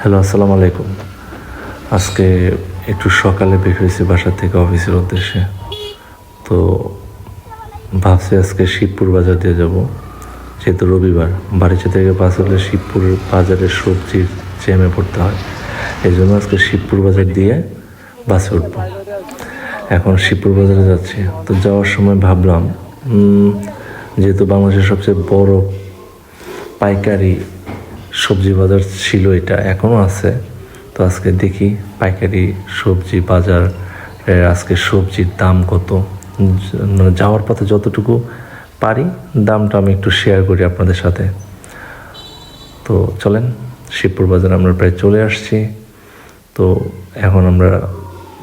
Hello, আসসালামু আলাইকুম। আজকে একটু সকালে বের হয়েছি বাসা থেকে অফিসের উদ্দেশ্যে। তো ভাবছি আজকে শিবপুর বাজার দিয়ে যাব, যেহেতু রবিবার। বাড়িতে থেকে বাস হলে শিবপুর বাজারের সবজির জ্যামে পড়তে হয়, এই জন্য আজকে শিবপুর বাজার দিয়ে বাসে উঠব। এখন শিবপুর বাজারে যাচ্ছি। তো যাওয়ার সময় ভাবলাম, যেহেতু বাংলাদেশের সবচেয়ে বড় পাইকারি সবজি বাজার ছিল, এটা এখনও আছে। তো আজকে দেখি পাইকারি সবজি বাজার আজকে সবজির দাম কত। মানে যাওয়ার পথে যতটুকু পারি দামটা আমি একটু শেয়ার করি আপনাদের সাথে। তো চলেন, শিবপুর বাজার আমরা প্রায় চলে আসছি। তো এখন আমরা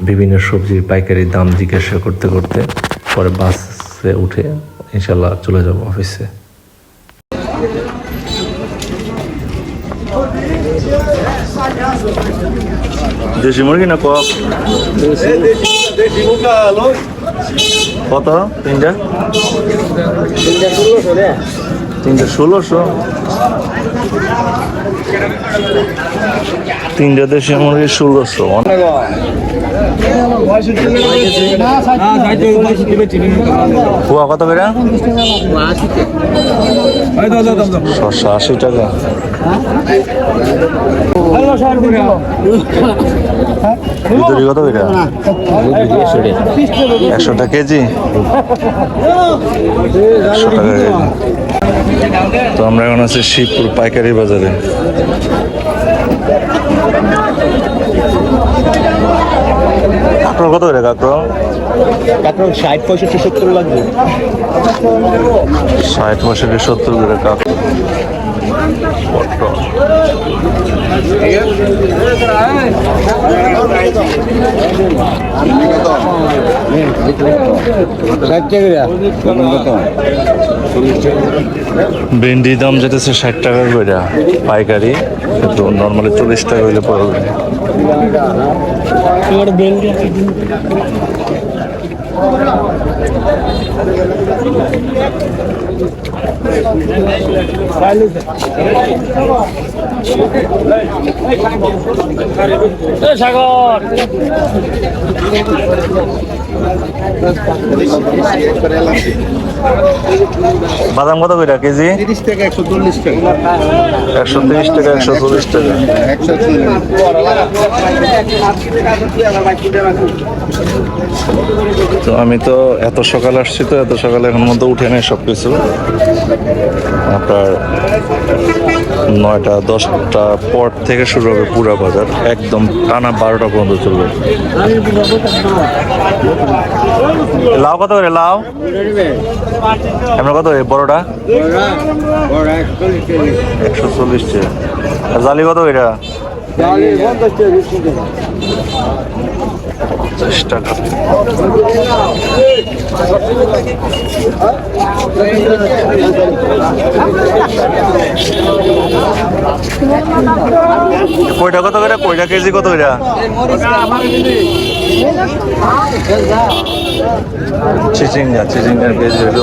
বিভিন্ন সবজির পাইকারি দাম জিজ্ঞাসা করতে করতে পরে বাসে উঠে ইনশাল্লাহ চলে যাব অফিসে। দেশি মুরগি না কক? কত তিনটা? 1600। তিনটা দেশি মুরগি 1600। পোয়া কত করে? 680 টাকা। ভিতরে কত করে? 100 টাকা কেজি। 100 টাকা কেজি। তো আমরা এখন আছি শিবপুর পাইকারি বাজারে। কাঁকড় কত করে? কাঁকড় 60, 65, 70 লাগবে। 60, 65, 70 করে কাঁকড়। ভেন্ডির দাম যেতেছে 60 টাকা করে পাইকারি, কিন্তু নর্মালি 40 টাকা হইলে পড়বে। সাগর বাদাম কত করে কেজি? 30 টাকা, 140 টাকা, 130 টাকা, 140 টাকা। তো আমি তো এত সকালে আসছি, তো এত সকালে এখন মধ্যে উঠে নেই সব কিছু। আপনার 9টা 10টা পর থেকে শুরু হবে পুরা বাজার, একদম টানা 12টা পর্যন্ত চলবে। লাউ কত করে? লাউ আমরা কত করে? বড়টা 140 টাকা। জালি কত এটা? 50 টাকা। কয়টা কত করে? কয়টা কেজি কত করে? চিচিঙ্গার কেজি হইল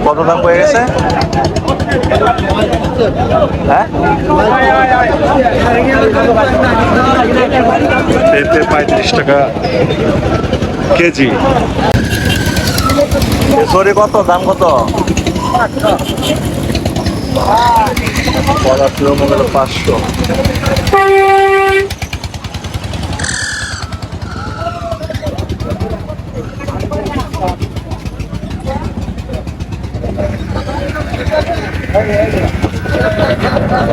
কত দাম হয়ে গেছে? হ্যাঁ, 35 টাকা কেজি। সরি, কত দাম? কত? 500।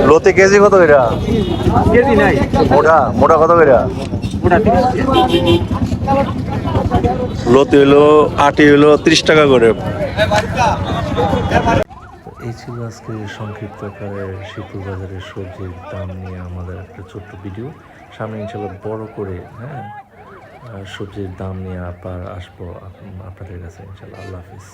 লতি কেজি কত এটা? কেজি নাই। মোটা কত করে? লতি হইলো 8 হইলো 30 টাকা করে। এই ছিল আজকে সংক্ষিপ্ত আকারে শিবপুর বাজারের সবজির দাম নিয়ে আমাদের একটা ছোট্ট ভিডিও। সামনে ইনশাল্লাহ বড় করে সবজির দাম নিয়ে আবার আসবো আপনাদের কাছে ইনশাল্লাহ। আল্লাহ হাফিজ।